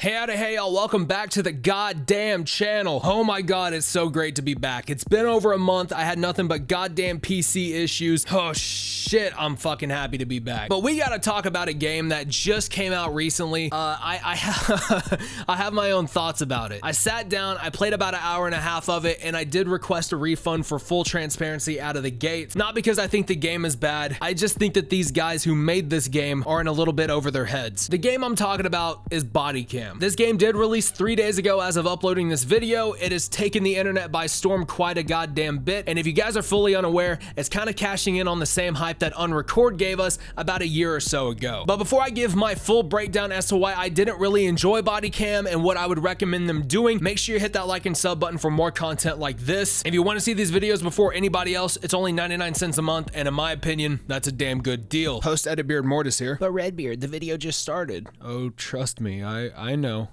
Hey y'all, welcome back to the goddamn channel. Oh my god, it's so great to be back. It's been over a month. I had nothing but goddamn PC issues. Oh shit, I'm fucking happy to be back. But we gotta talk about a game that just came out recently. I have my own thoughts about it. I sat down, I played about an hour and a half of it, and I did request a refund for full transparency out of the gate. Not because I think the game is bad. I just think that these guys who made this game are in a little bit over their heads. The game I'm talking about is BODYCAM. This game did release 3 days ago as of uploading this video. It has taken the internet by storm quite a goddamn bit, and if you guys are fully unaware, it's kind of cashing in on the same hype that Unrecord gave us about a year or so ago. But before I give my full breakdown as to why I didn't really enjoy BODYCAM and what I would recommend them doing, make sure you hit that like and sub button for more content like this. If you want to see these videos before anybody else, it's only 99 cents a month, and in my opinion, that's a damn good deal. Post-edit Beard Mortis here. But Redbeard, the video just started. Oh, trust me, I know.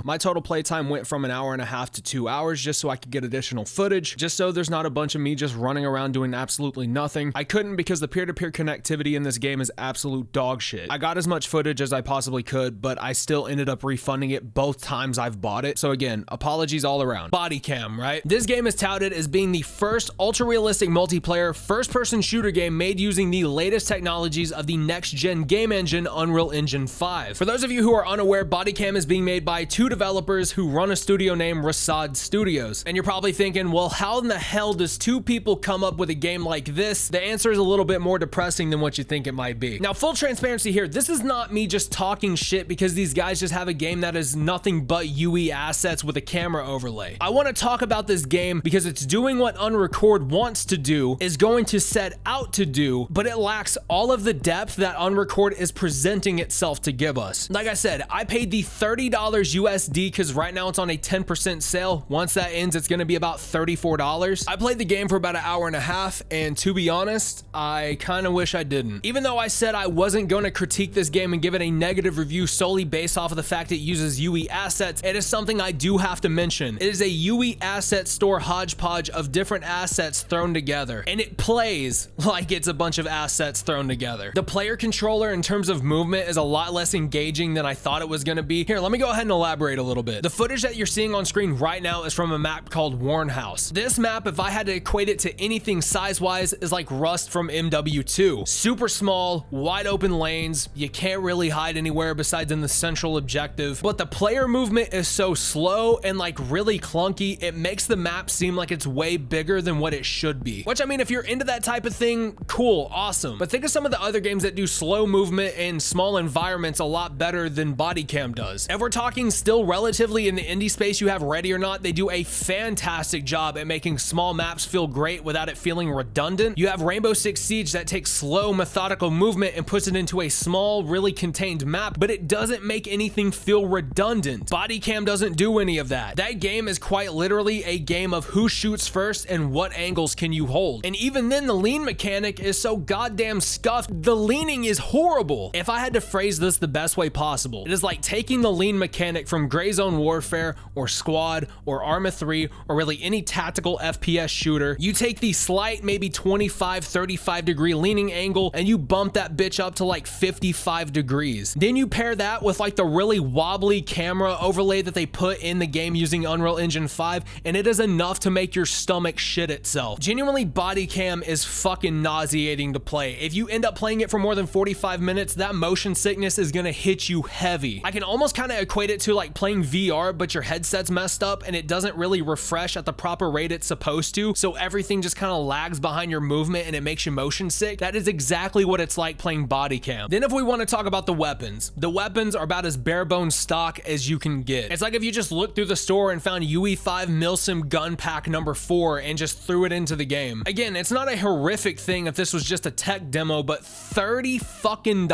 My total playtime went from an hour and a half to 2 hours just so I could get additional footage, just so there's not a bunch of me just running around doing absolutely nothing. I couldn't because the peer-to-peer connectivity in this game is absolute dog shit. I got as much footage as I possibly could, but I still ended up refunding it both times I've bought it. So again, apologies all around. BODYCAM, right? This game is touted as being the first ultra-realistic multiplayer first-person shooter game made using the latest technologies of the next-gen game engine, Unreal Engine 5. For those of you who are unaware, BODYCAM is being made by two developers who run a studio named Reissad Studios. And you're probably thinking, well, how in the hell does two people come up with a game like this? The answer is a little bit more depressing than what you think it might be. Now, full transparency here, this is not me just talking shit because these guys just have a game that is nothing but UE assets with a camera overlay. I want to talk about this game because it's doing what Unrecord wants to do, is going to set out to do, but it lacks all of the depth that Unrecord is presenting itself to give us. Like I said, I paid the $30 USD because right now it's on a 10% sale. Once that ends, it's going to be about $34. I played the game for about an hour and a half, and to be honest, I kind of wish I didn't. Even though I said I wasn't going to critique this game and give it a negative review solely based off of the fact it uses UE assets, it is something I do have to mention. It is a UE asset store hodgepodge of different assets thrown together, and it plays like it's a bunch of assets thrown together. The player controller in terms of movement is a lot less engaging than I thought it was going to be. Here, let me go ahead and elaborate a little bit. The footage that you're seeing on screen right now is from a map called Worn House. This map, if I had to equate it to anything size-wise, is like Rust from MW2. Super small, wide open lanes. You can't really hide anywhere besides in the central objective, but the player movement is so slow and like really clunky, it makes the map seem like it's way bigger than what it should be. Which, I mean, if you're into that type of thing, cool, awesome. But think of some of the other games that do slow movement in small environments a lot better than BODYCAM does. If we're talking still relatively in the indie space, you have Ready or Not. They do a fantastic job at making small maps feel great without it feeling redundant. You have Rainbow Six Siege that takes slow, methodical movement and puts it into a small, really contained map, but it doesn't make anything feel redundant. BODYCAM doesn't do any of that. That game is quite literally a game of who shoots first and what angles can you hold. And even then, the lean mechanic is so goddamn scuffed. The leaning is horrible. If I had to phrase this the best way possible, it is like taking the lean mechanic from Gray Zone Warfare or Squad or Arma 3 or really any tactical FPS shooter. You take the slight, maybe 25-35 degree leaning angle and you bump that bitch up to like 55 degrees. Then you pair that with like the really wobbly camera overlay that they put in the game using Unreal Engine 5, and it is enough to make your stomach shit itself. Genuinely, BODYCAM is fucking nauseating to play. If you end up playing it for more than 45 minutes, that motion sickness is gonna hit you heavy. I can almost kind of equate it to like playing VR, but your headset's messed up and it doesn't really refresh at the proper rate it's supposed to, so everything just kind of lags behind your movement and it makes you motion sick. That is exactly what it's like playing BODYCAM. Then if we want to talk about the weapons are about as bare bones stock as you can get. It's like if you just looked through the store and found UE5 Milsim gun pack number 4 and just threw it into the game. Again, it's not a horrific thing if this was just a tech demo, but $30 fucking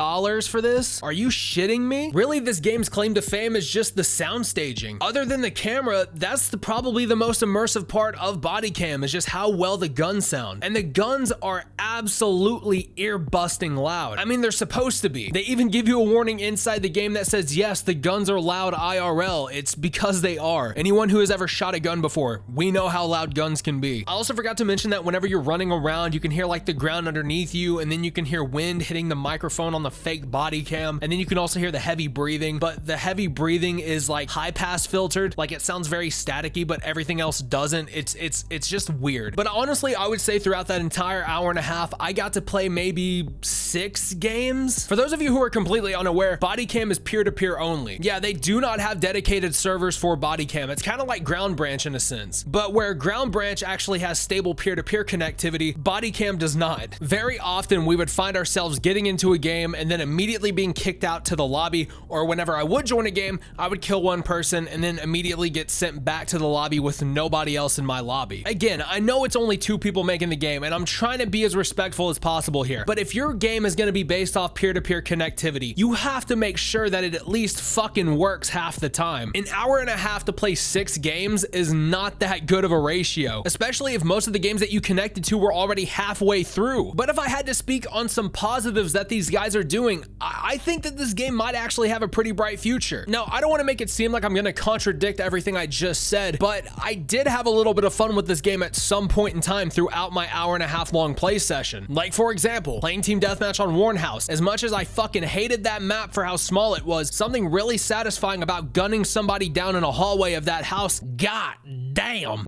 for this? Are you shitting me? Really, this game's claim to fame is just the sound staging. Other than the camera, that's probably the most immersive part of BODYCAM, is just how well the guns sound. And the guns are absolutely ear-busting loud. I mean, they're supposed to be. They even give you a warning inside the game that says, yes, the guns are loud IRL. It's because they are. Anyone who has ever shot a gun before, we know how loud guns can be. I also forgot to mention that whenever you're running around, you can hear like the ground underneath you, and then you can hear wind hitting the microphone on the fake BODYCAM, and then you can also hear the heavy breathing, but the heavy breathing breathing is like high pass filtered. Like it sounds very staticky, but everything else doesn't. It's just weird. But honestly, I would say throughout that entire hour and a half, I got to play maybe 6 games. For those of you who are completely unaware, BodyCam is peer-to-peer only. Yeah, they do not have dedicated servers for BodyCam. It's kind of like Ground Branch in a sense. But where Ground Branch actually has stable peer-to-peer connectivity, BodyCam does not. Very often we would find ourselves getting into a game and then immediately being kicked out to the lobby, or whenever I would join a game, I would kill one person and then immediately get sent back to the lobby with nobody else in my lobby. Again, I know it's only 2 people making the game and I'm trying to be as respectful as possible here, but if your game is going to be based off peer-to-peer connectivity, you have to make sure that it at least fucking works half the time. An hour and a half to play 6 games is not that good of a ratio, especially if most of the games that you connected to were already halfway through. But if I had to speak on some positives that these guys are doing, I think that this game might actually have a pretty bright future. Now, I don't want to make it seem like I'm going to contradict everything I just said, but I did have a little bit of fun with this game at some point in time throughout my hour and a half long play session. Like for example, playing Team Deathmatch on Warnhouse. As much as I fucking hated that map for how small it was, something really satisfying about gunning somebody down in a hallway of that house. God damn.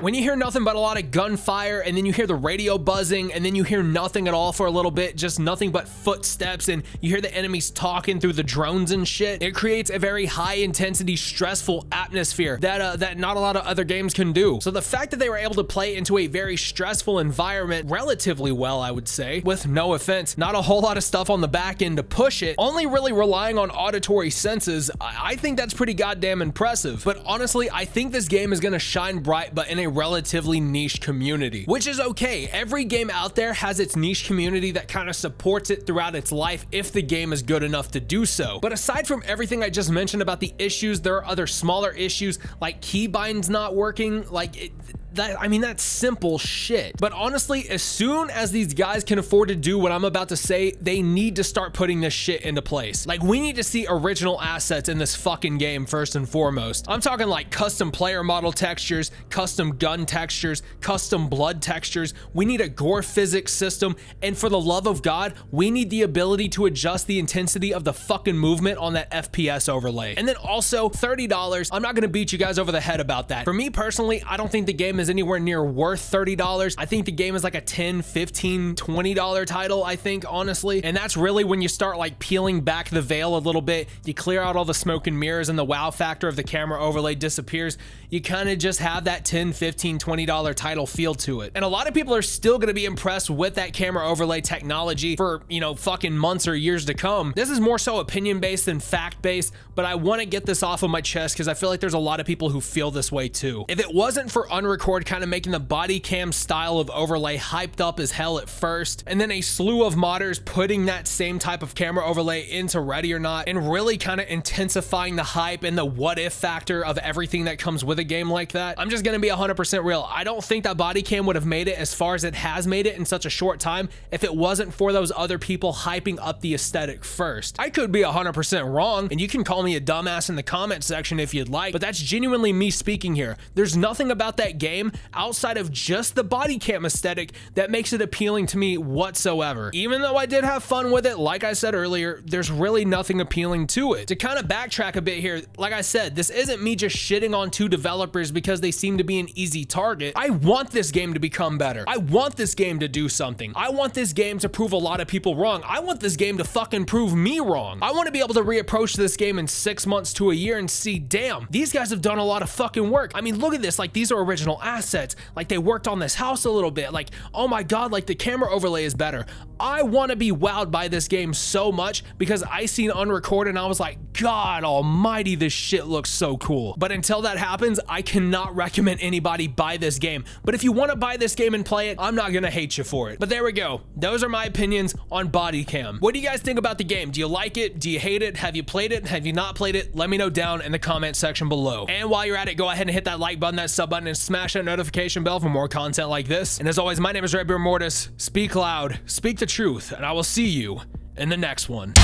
When you hear nothing but a lot of gunfire and then you hear the radio buzzing and then you hear nothing at all for a little bit, just nothing but footsteps, and you hear the enemies talking through the drones and shit, it creates a very high intensity, stressful atmosphere that not a lot of other games can do. So the fact that they were able to play into a very stressful environment relatively well, I would say, with no offense, not a whole lot of stuff on the back end to push it, only really relying on auditory senses, I think that's pretty goddamn impressive. But honestly, I think this game is gonna shine bright, but in a relatively niche community, which is okay. Every game out there has its niche community that kind of supports it throughout its life if the game is good enough to do so. But aside from everything I just mentioned about the issues, there are other smaller issues like keybinds not working, like that's simple shit. But honestly, as soon as these guys can afford to do what I'm about to say, they need to start putting this shit into place. Like, we need to see original assets in this fucking game first and foremost. I'm talking like custom player model textures, custom gun textures, custom blood textures. We need a gore physics system, and for the love of God, we need the ability to adjust the intensity of the fucking movement on that FPS overlay. And then also $30. I'm not gonna beat you guys over the head about that. For me personally, I don't think the game is anywhere near worth $30. I think the game is like a $10, $15, $20 title, I think, honestly. And that's really when you start like peeling back the veil a little bit, you clear out all the smoke and mirrors and the wow factor of the camera overlay disappears. You kind of just have that $10, $15, $20 title feel to it. And a lot of people are still going to be impressed with that camera overlay technology for, you know, fucking months or years to come. This is more so opinion based than fact based, but I want to get this off of my chest because I feel like there's a lot of people who feel this way too. If it wasn't for Unrecord kind of making the body cam style of overlay hyped up as hell at first, and then a slew of modders putting that same type of camera overlay into Ready or Not and really kind of intensifying the hype and the what if factor of everything that comes with a game like that, I'm just gonna be 100% real. I don't think that body cam would have made it as far as it has made it in such a short time if it wasn't for those other people hyping up the aesthetic first. I could be 100% wrong, and you can call me a dumbass in the comment section if you'd like, but that's genuinely me speaking here. There's nothing about that game outside of just the body cam aesthetic that makes it appealing to me whatsoever. Even though I did have fun with it, like I said earlier, there's really nothing appealing to it. To kind of backtrack a bit here, like I said, this isn't me just shitting on 2 developers because they seem to be an easy target. I want this game to become better. I want this game to do something. I want this game to prove a lot of people wrong. I want this game to fucking prove me wrong. I want to be able to reapproach this game in 6 months to a year and see, damn, these guys have done a lot of fucking work. I mean, look at this. Like, these are original assets. Like, they worked on this house a little bit. Like, oh my God, like the camera overlay is better. I want to be wowed by this game so much because I seen Unrecord and I was like, God almighty, this shit looks so cool. But until that happens, I cannot recommend anybody buy this game. But if you want to buy this game and play it, I'm not gonna hate you for it. But there we go. Those are my opinions on BodyCam. What do you guys think about the game? Do you like it? Do you hate it? Have you played it? Have you not played it? Let me know down in the comment section below. And while you're at it, go ahead and hit that like button, that sub button, and smash that notification bell for more content like this. And as always, my name is Red Beard Mortis. Speak loud, speak the truth, and I will see you in the next one.